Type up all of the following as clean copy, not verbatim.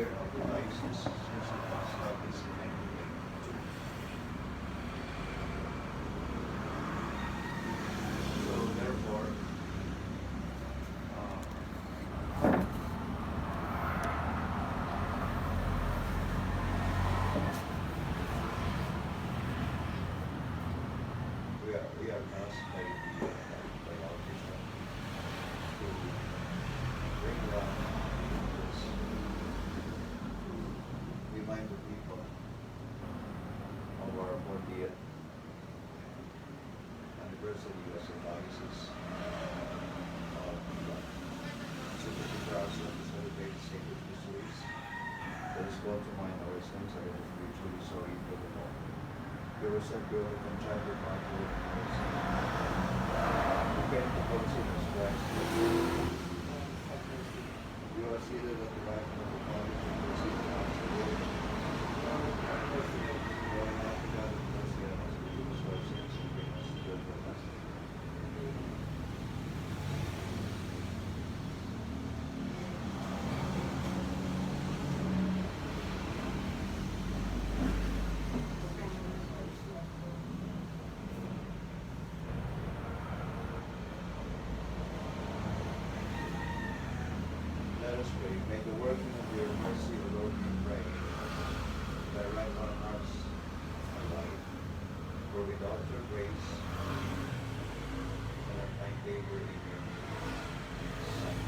year of the diocese since it was established in 1982. So therefore, we are asked by our bishop to bring around this, to remind the people of our 40th anniversary as a diocese of Super Cathedral to celebrate sacred mysteries. Let us call to mind our sins and let us be truly sorry for the Lord. Give us a good and child of our Lord and our sin. Repent of all sinners, Christ. You are seated at the right hand of the Father, and you see the house of the Lord. Lord, now to God and mercy on us, forgive us our sins, and bring us to judgment last. Let us pray. May the working of your mercy, O Lord, we pray. Direct our hearts alive. For without your grace and our kind favor in your Son,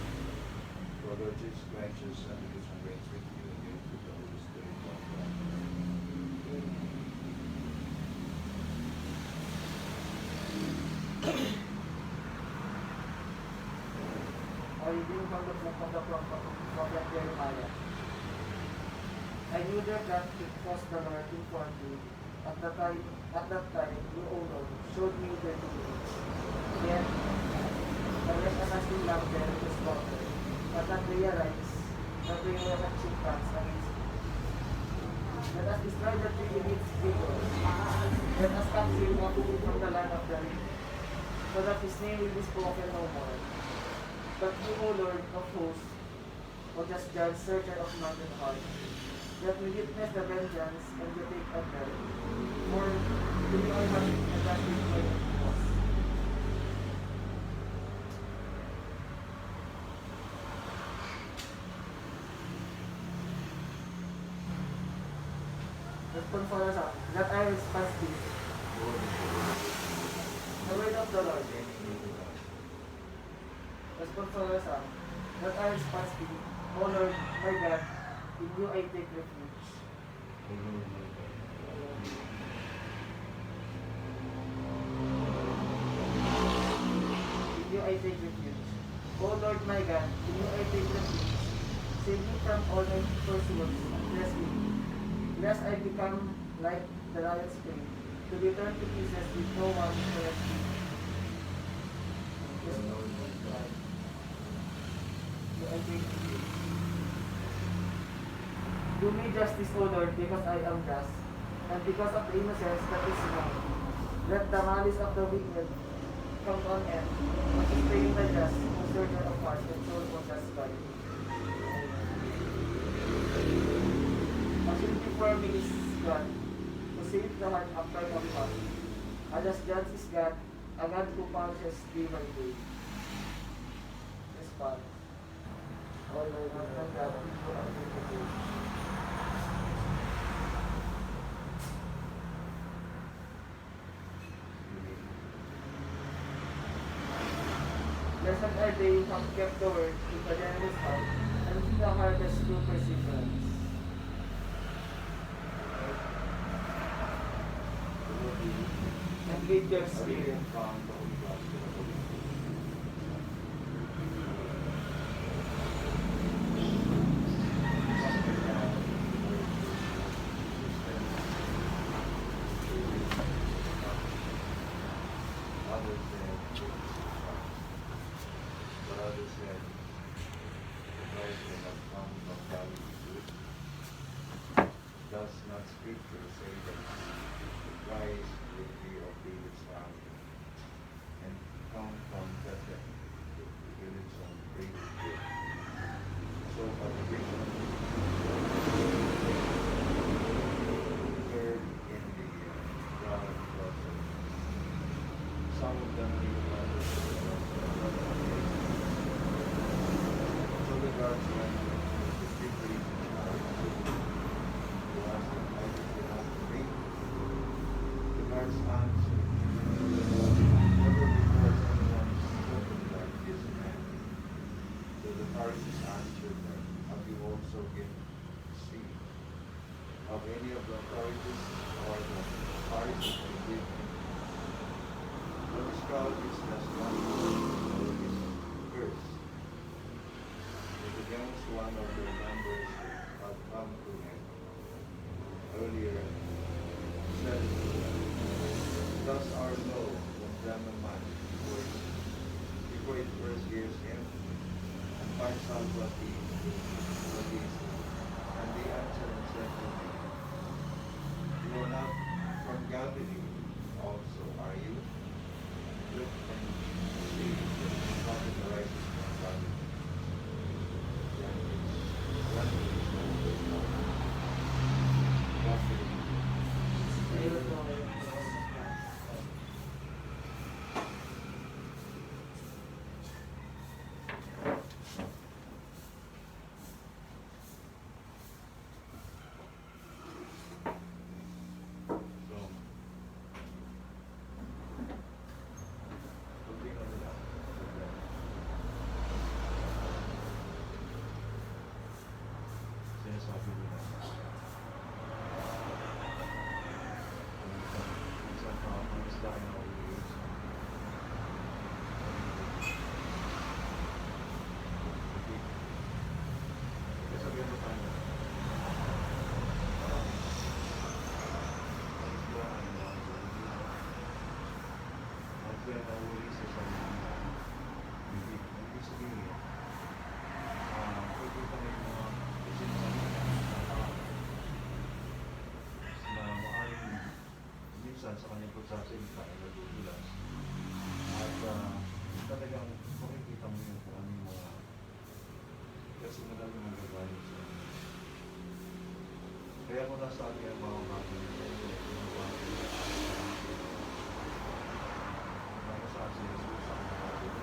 for Lord Jesus Christ, your Son, who lives and reigns with you and you with the Holy Spirit, one God. Reading from the book of the prophet Jeremiah. I knew that it was the Lord informed you. At that time, you, O Lord, showed me their deeds. Yet, the everlasting love there is water, but not realize that they were hatching plans against me. Let us destroy the tree in its vigor. Let us cut him off from the land of the living, so that his name will be spoken no more. But you, O Lord of hosts, O just judge, searcher of mind and heart, let me witness the vengeance and the take of them. For to be almighty and that is my cause. Response sa that I response this. The word of the Lord. Response sa that I response to, O Lord, my God, in you I take refuge. In you I take refuge. O Lord, my God, in you I take refuge. Save me from all my pursuers. Bless me. Lest I become like the lion's prey, to be turned to pieces with no one to rescue. Yes, Lord, my God. I take refuge. Do me justice, O Lord, because I am just, and because of the innocence that is mine. Let the malice of the wicked come to an end, and sustain the just, O searcher of heart and soul, O just God. A shield before me is God, who saves the heart upright of heart. A just judge is God, a God who punishes day by day. Yes, Father. All my heart and God, who are faithful. Blessed are they who have kept the word with a generous heart, and see the harvest through perseverance. And lead their spirit from the Holy Gospel of the Holy Others said, but others said, the Christ will not come from Galilee to it. Does not Scripture say that the Christ will be of David's family and come from Bethlehem, the village of David? So by the vision guards went to quickly to ask them why did they not ring. The guards answered, never before has anyone spoken like this man. So the Pharisees answered them, have you also given seed? Of any of the authorities or the Pharisees believed him? But this crowd is as one who is cursed. It against one of their members who had come to him earlier, said to them, does our law condemn a man before it first hears him and finds out what he is? And they answered and said to him, you are not from Galilee also, are you? Look and see that the prophet arises from Galilee. Then is Galilee. Ayun po yung process na. So, tingnan nila. Sinasabi nila. Minsan pa, ang isla ay nauulit. Kaya sabihan mo tayo. Ang isla ay nauulit. Ang isla ay nauulit sa sarili na bibig. Ang ibig sabihin, pwede pa rin mga sinasabi na maaaring minsan sa kanyang pagsasalita ay nadudulas. At talagang makikita mo yung kung ano yung mga kasi madami magagaling sa inyo. Kaya kung nasabi ang mga bagay sa inyo, yung bagay na nakasabi sa Jesus sa mga bagay na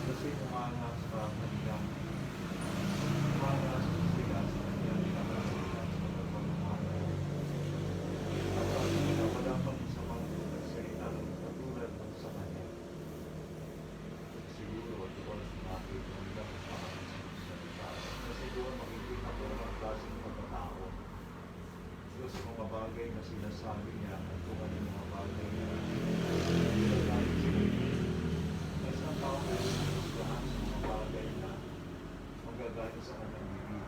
kasi umangas sa kanilang umangas sa sigas sa kanilang pinakasigas sa pagpapamahay. At wala pang isa pang salita ng katulad ng sa kanya. Siguro at doon nakita nila kung paano sa salita. Kasi doon makikita ko ng klaseng pagkatao. Kasi mga bagay na sinasabi niya at kung ano yung mga bagay na sinasabi siya. May isang tao na lahat sa mga bagay na magagaling sa kanyang bibig,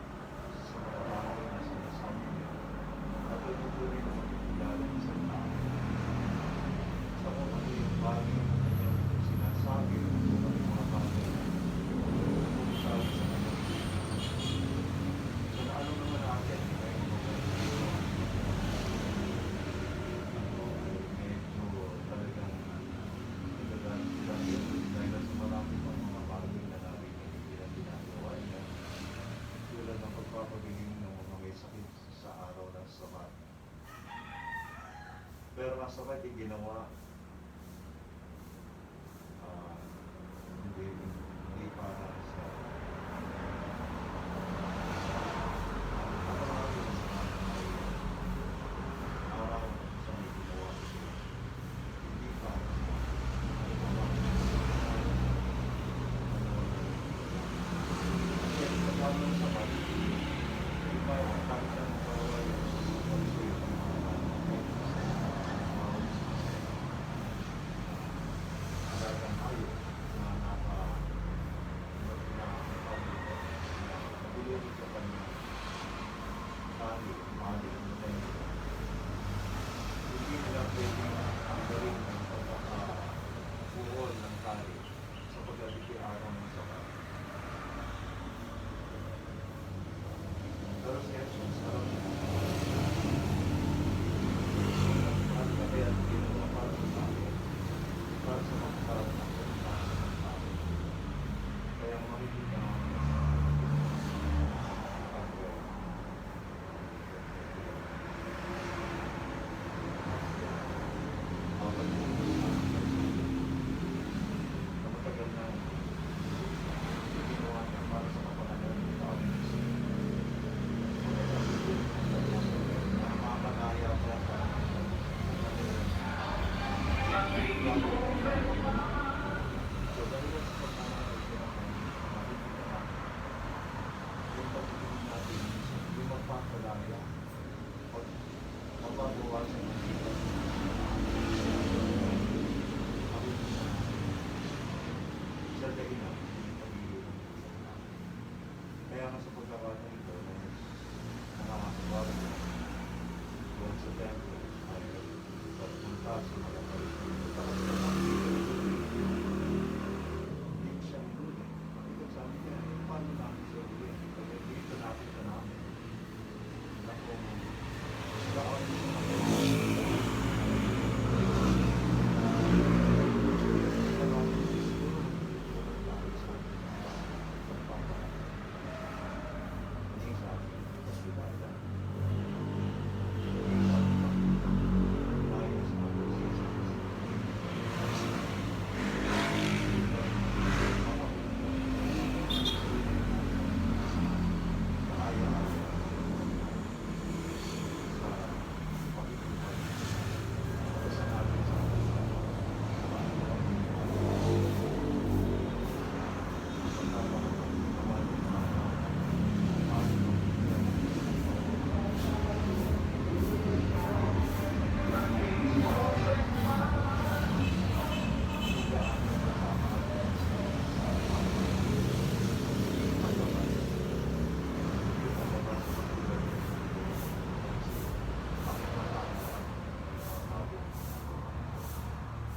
sa mga bagay na sinasabi niya. At ito rin ang makikilala ng isang tao. Sa kung ano yung bagay na kanyang sinasabi, kung ano yung mga bagay na sinasabi sa kanyang bibig. So ano naman natin, ay medyo talagang nagagaling sila dahil sa marami pang mga bagay na narinig nila ginagawa niya tulad ng pagpapagaling ng mga may sakit sa araw ng Sabat. Pero ang Sabat ay ginawa hindi para sa araw sa may ginawa hindi para malaya. Pag mababawasan ng kita, sa dahilan, pag-iiwan. Kaya nga sa pagkakataon ito, nakakasabag doon sa temple ay pagpunta sa mga palitin. Hindi siya huli. Ito sabi niya, paano namin siya huli? Kasi dito nakita namin na kung saan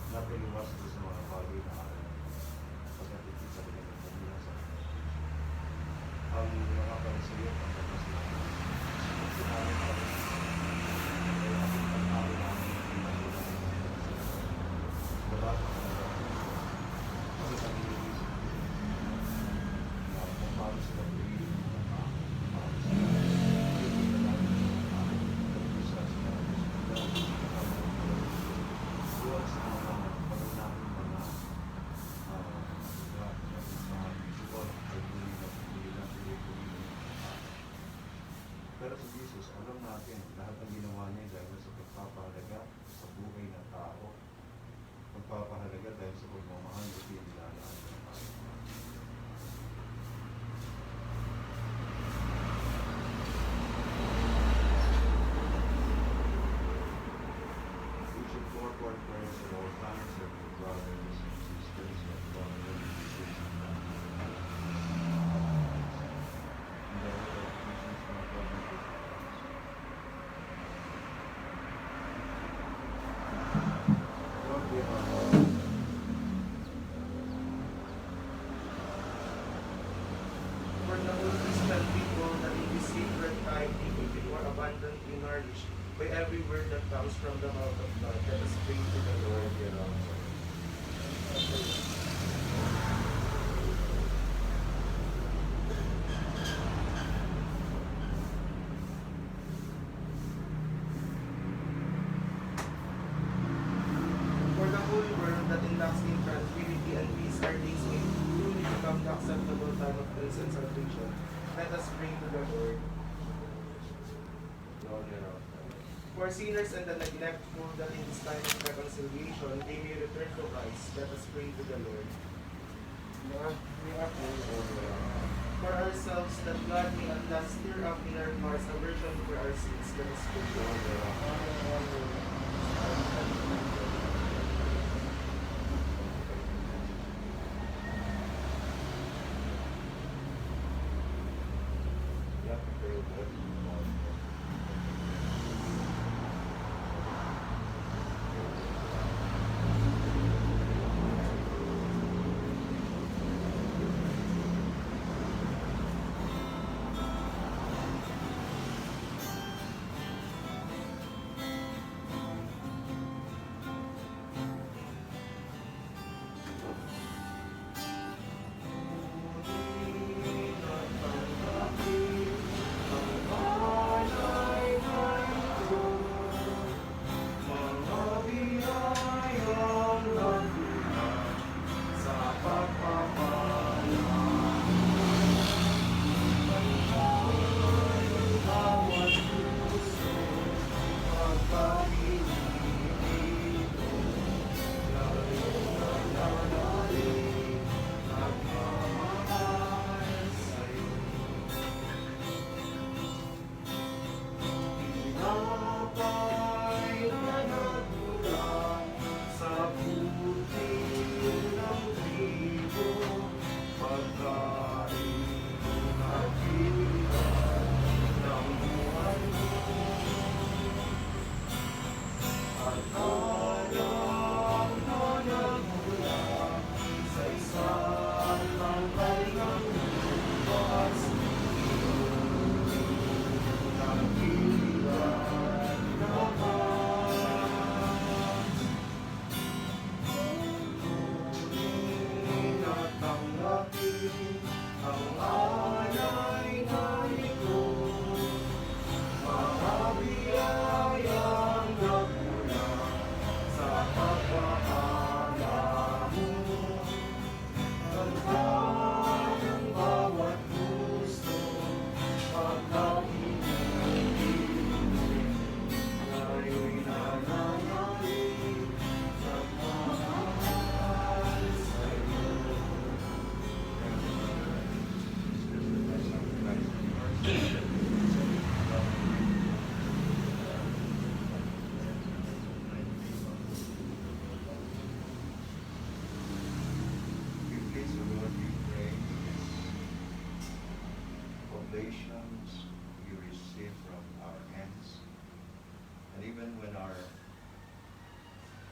napiliwas doon sa mga bagay na pagkatipid sa kanyang pagbilasan. Ang mga parisaya ang pagkasilang sinabi pa rin ay ating pagkain namin wala pa kasi kami iisip na kung paano sila piliin paano sila piliin na namin pag-isa sila buwan sa mga pag-unahin mga visual ay huli na pili-pili. Pero si Jesus, alam natin, lahat ng ginawa niya dahil sa pagpapahalaga sa buhay ng tao, pagpapahalaga dahil sa pagmamahal at pinilalaan ng tao. We should forward prayers at all times of the brothers and sisters of God and sisters of God. In the name of Jesus, my God, and Jesus Christ. Lord, we are all. For the whole Christian people that in this sacred time may be more abundantly nourished by every word that comes from the mouth of God, let us pray to the Lord. Lord, we are all. For the whole world that in lasting tranquility and peace our days may truly become the acceptable time of grace and salvation, let us pray to the Lord. Lord, we are all. For sinners and the neglectful that in this time of reconciliation they may return to Christ, let us pray to the Lord. Lord, we are all. Lord, we are all. For ourselves, that God may at last stir up in our hearts aversion for our sins, let us pray. Lord, we are all. You have to pray with what you want.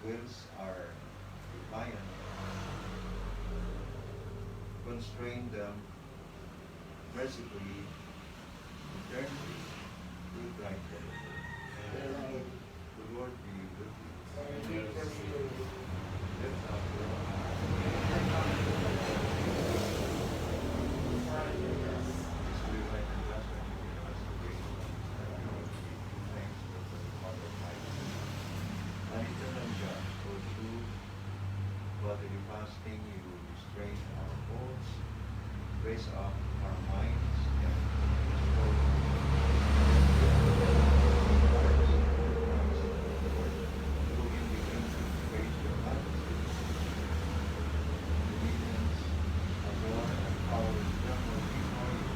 wills are defiant, constrain them mercifully, eternally, through Christ the Lord. Amen. The Lord be with you. And with your spirit. Lift up your hearts. Hallelujah. This we right and just when you give us the grace of our Lord, we give thanks for the heart of life. And eternal judge, for through bodily fasting you restrain our thoughts, raise up our minds, and restore through him we can praise your majesty. Obedience, adore, and power is tremble before you.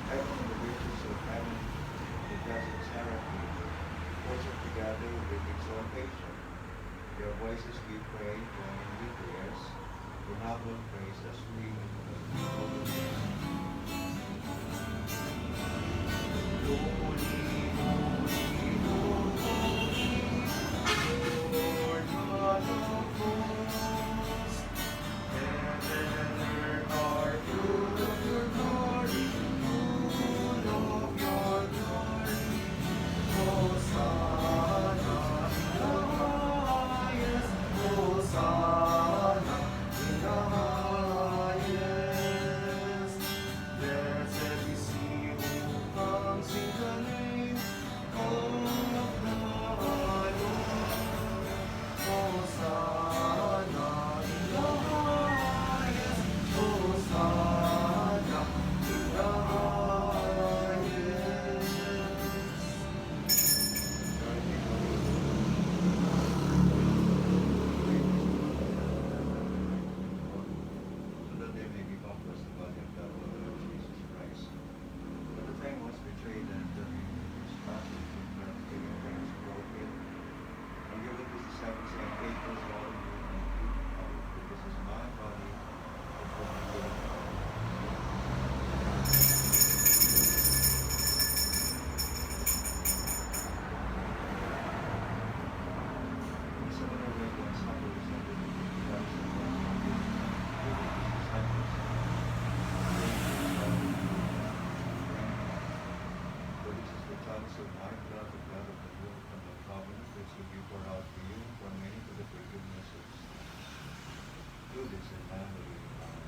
Heaven and the riches of heaven, the blessed seraphim, worship together with exaltation. Their voices we pray, join with theirs, in humble praise as we Lord God of hosts, heaven and earth are full of your glory, full of your glory. Hosanna in the highest, Hosanna in the highest. Blessed is he who comes in the name of the Lord. Hosanna in the highest, Hosanna in the highest. So that they may become blessed the body and blood of the Lord Jesus Christ. But the time was betrayed and the passage in front of giving thanks broken. And give it to his disciples and take those all of you and eat of it, for this is my body which will be given. And similar way when supper was ended, Christ and God gave his disciples. For this is the chalice of my blood, the blood of the new and the covenant, which will be poured out for you and for many for the forgiveness of sins. Do this in memory of me.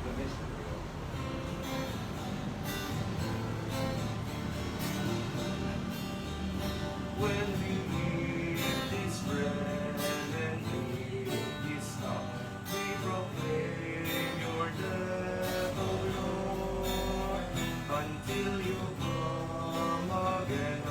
The mystery of When we eat this bread and drink this cup, we proclaim your death, O Lord, until you come again,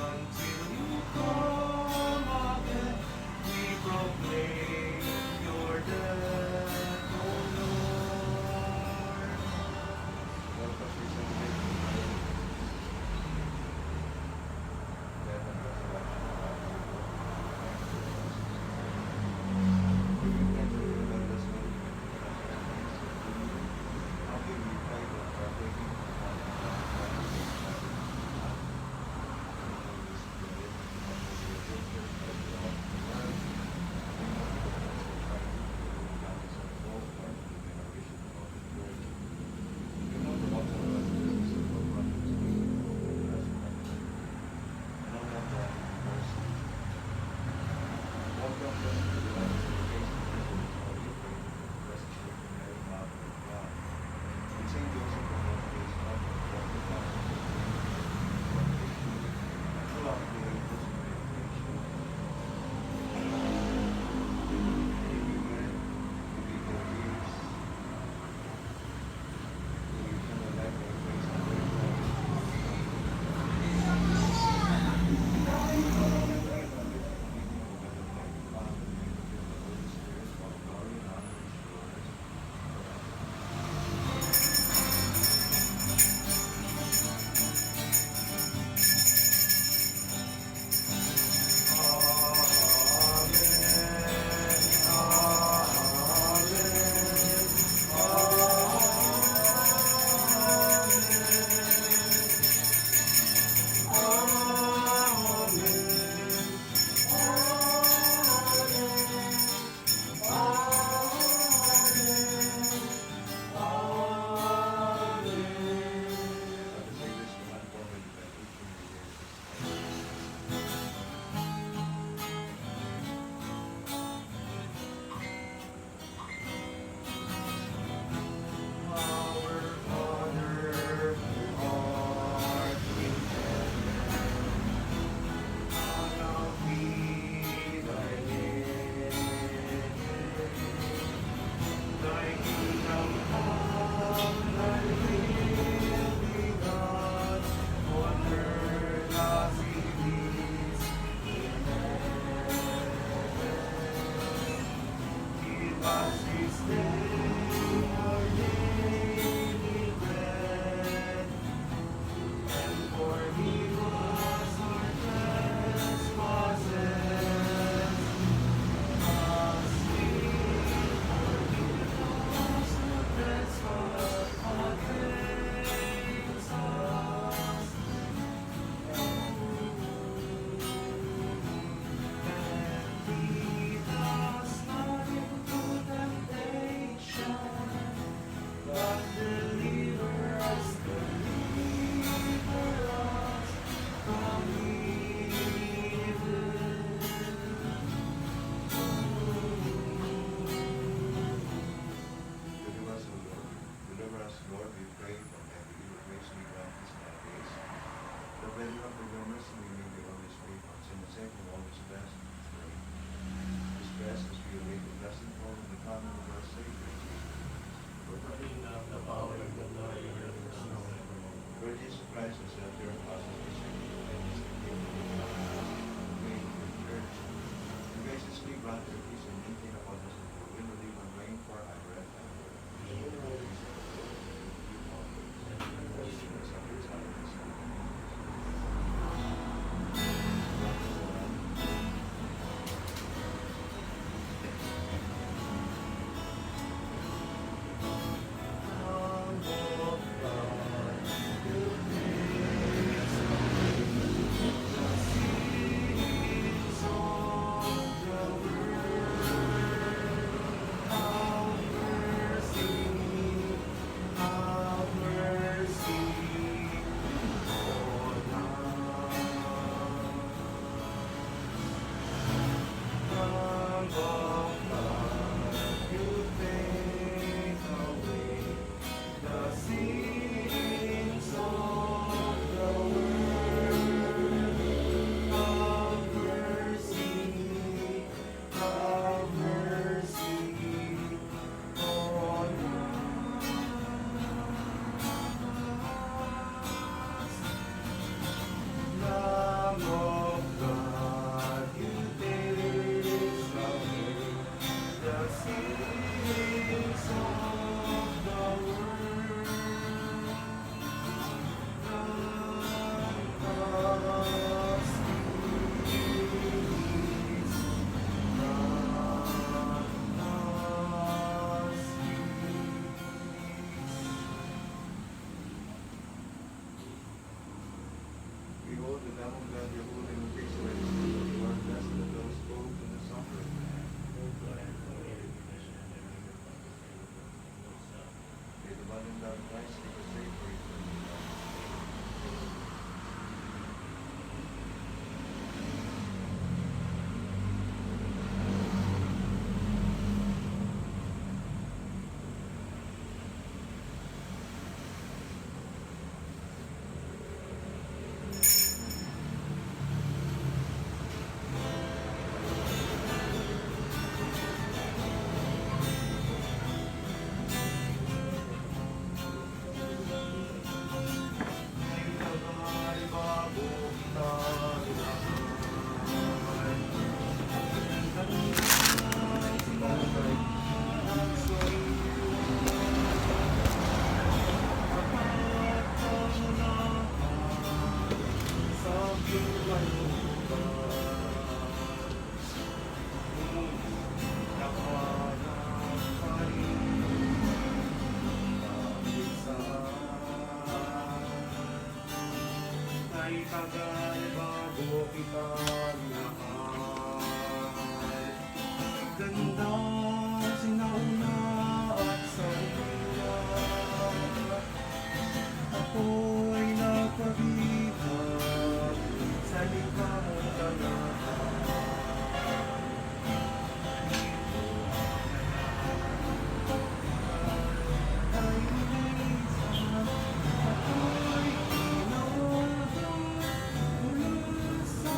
As this day our daily bread, and forgive us our trespasses, as we forgive those who trespass against us. And lead us not into temptation, but deliver us from Deliver us, O Lord. Deliver us, Lord, we pray, from every evil. Grace we grant this our days. The value of your mercy we may be always free from sin and safe and always blessed. Pray. This blessed as we await the blessing fall in the coming of our Savior Jesus. the power and the glory and the snow. Lord Jesus Christ, who said your apostles to sing and his kingdom of God, may your church and graciously grant your peace and maintain upon us and your will live and reign forever and ever. Behold, the Lamb of God, your holy who takes away the sins of the world, blessed are those clothed in the suffering. May the body and blood of Christ make us safe for eternity. Tagal bago kita minahal. Ganda sinauna at sa una, ako'y nagpabihag sa likha mong dalahan. Ay minsan, ako'y tinawagan mula sa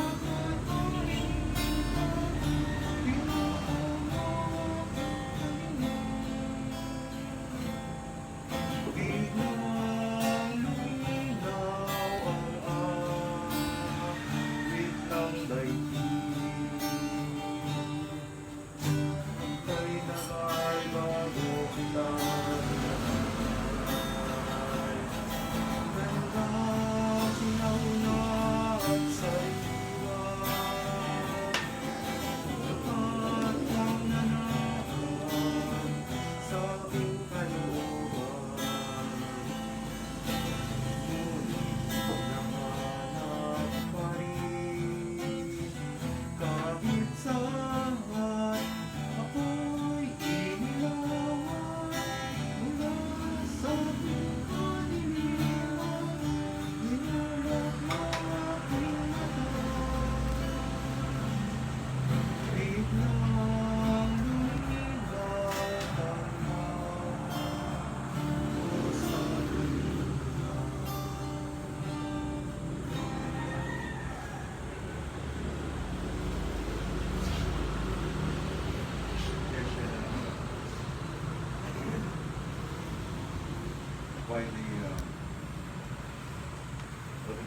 by the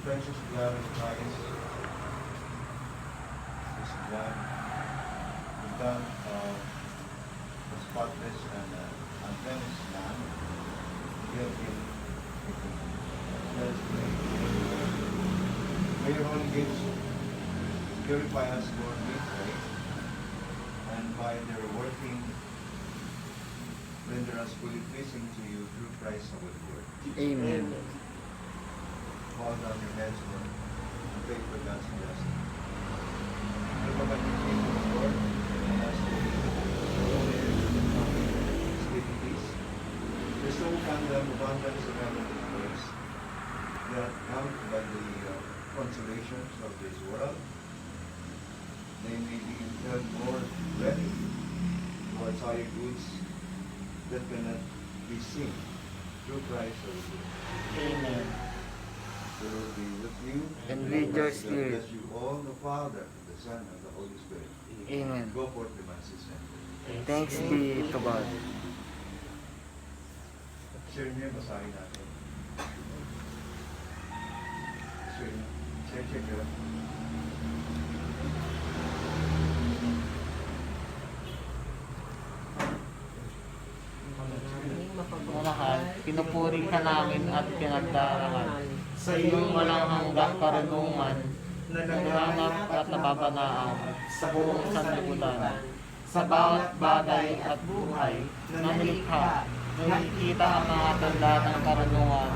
precious blood of Christ, His blood, the blood of the spotless and unblemished Lamb, give Him. Let us pray. May your holy gifts purify us, Lord, we pray, and by their working, render us fully pleasing to you through Christ our Lord. Amen. Bow down your heads, Lord, and pray for God's blessing. Look upon your kingdom, Lord, and us to sleep in peace. Bestow upon them abundance of heavenly grace, that come by the consolations of this world, they may be filled more ready towards higher goods that cannot be seen through Christ our Lord. Amen. The Lord be with you. And with your God spirit. bless you all, the Father, the Son, and the Holy Spirit. Amen. Go forth, the masses, and Thanks be to God. share niyo, basahin natin. Share niyo. Mahal, pinupuri ka namin at pinagdarangan. Sa iyong walang hanggang karunungan, naganap at nababanaang sa buong sanlibutan. Sa bawat bagay at buhay na nilikha, nakikita ang mga tanda ng karunungan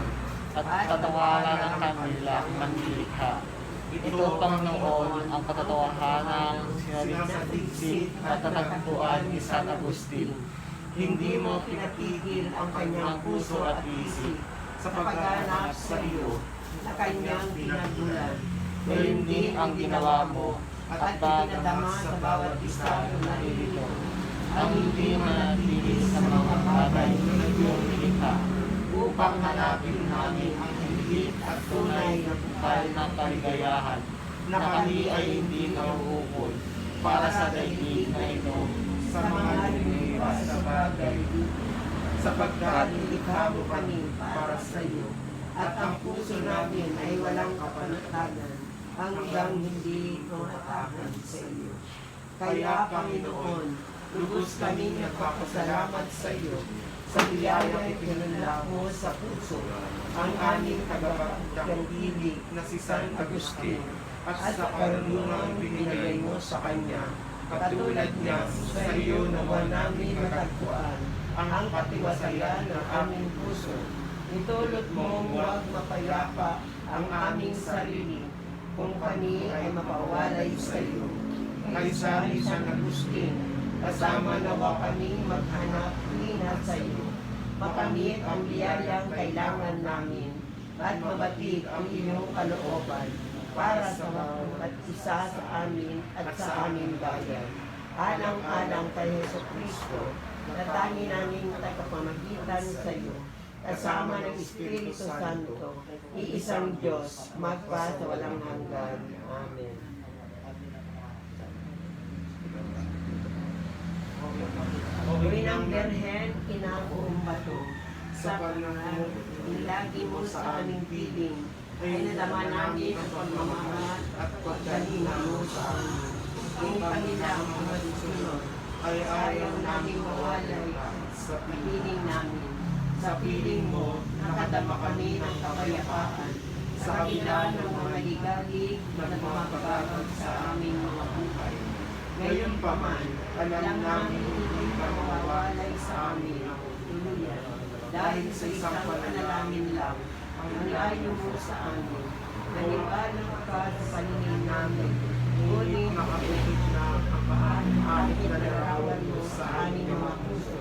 at katawalan ng kanila manlilikha. Ito, Panginoon, ang katotohanan ng sinaliksik at natagpuan ni San Agustin. Hindi mo pinatigil ang kanyang puso at isip sa paghanap sa iyo na kanyang pinagulan. Gayon din ang ginawa mo at pinadama sa bawat isa na naririto. Ang hindi manatili sa mga bagay na iyong nilikha upang hanapin namin ang higit at tunay na bukal ng kaligayahan na kami ay hindi nauukol para sa daigdig na ito sa mga lumipas sa bagay sapagkat nilikha mo kami para sa iyo at ang puso namin ay walang kapanatagan hanggang hindi tumatakan sa iyo. Kaya, Panginoon, lubos kami nagpapasalamat sa iyo sa biyayang itinala mo sa puso ang aming tagapagdilig na si San Agustin at sa karunungang binigay mo sa kanya. Katulad niya sa iyo nawa namin matagpuan ang katiwasayan ng aming puso. Itulot mong huwag mapayapa ang aming sarili kung kami ay mapawalay sa iyo. Kaysa ni San Agustin, kasama nawa kami maghanap linat sa iyo. Makamit ang biyayang kailangan namin at mabatid ang iyong kalooban para sa bawat isa sa amin at sa aming bayan. Alang-alang kay Jesucristo, na tangi naming tagapamagitan sa iyo, kasama ng Espiritu Santo, iisang Diyos, magpa sa walang hanggan. Amen. Gawin ang Berhen, inabuong bato, sa panahon, ilagi mo sa aming piling, ay nadama namin ang pagmamahal at pagkalina mo sa amin. Kung kanila ang mga susunod, ay ayaw namin mawalay sa piling namin. Sa piling mo, nakadama kami ng kapayapaan, sa kabila ng mga ligalig na nagmamagabag sa aming mga buhay. Ngayon pa man, alam namin hindi ka mawawalay sa amin, tuluyan, dahil sa isang panalangin lang, ang layo mo sa amin. Naniwala ka sa paningin namin, ngunit makapikit na ang paano pinalarawan mo sa aming mga puso.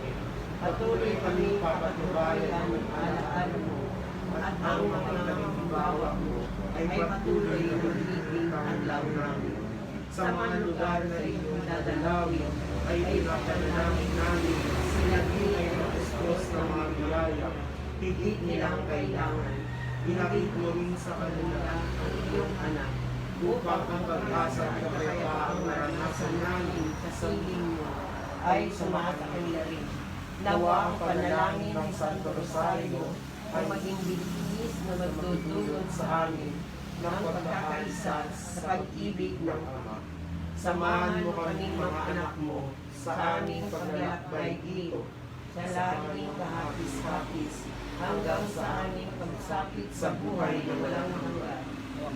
Patuloy kami papatubayan ng alaala mo, at ang mga halimbawa mo ay patuloy na magiging adlaw namin. Sa mga lugar na iyong dadalawin, ay pinapanalangin namin sila din ay matustos ng mga biyaya, higit nilang kailangan. Inabit mo rin sa kanila ang iyong anak, upang ang pag-asa at kapayapaang naranasan namin sa siling mo ay sumasa kanila rin. Nawa ang panalangin ng Santo Rosario ang maging bigis na magdudulot sa amin ng pagkakaisa sa pag-ibig ng Ama. Samahan mo kaming mga anak mo sa aming paglalakbay dito, sa laging kahapis-hapis, hanggang sa aming pagsapit sa buhay na walang hanggan,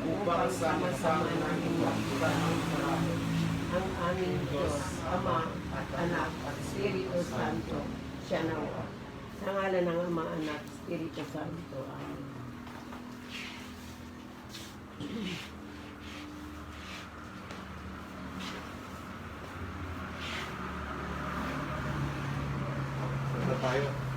upang sama-sama namin makita ang marami. Ang aming Diyos, Ama at Anak at Espiritu Santo, siya nawa. Sa ngalan ng Ama, Anak, Espiritu Santo. Amen. Ano tayo?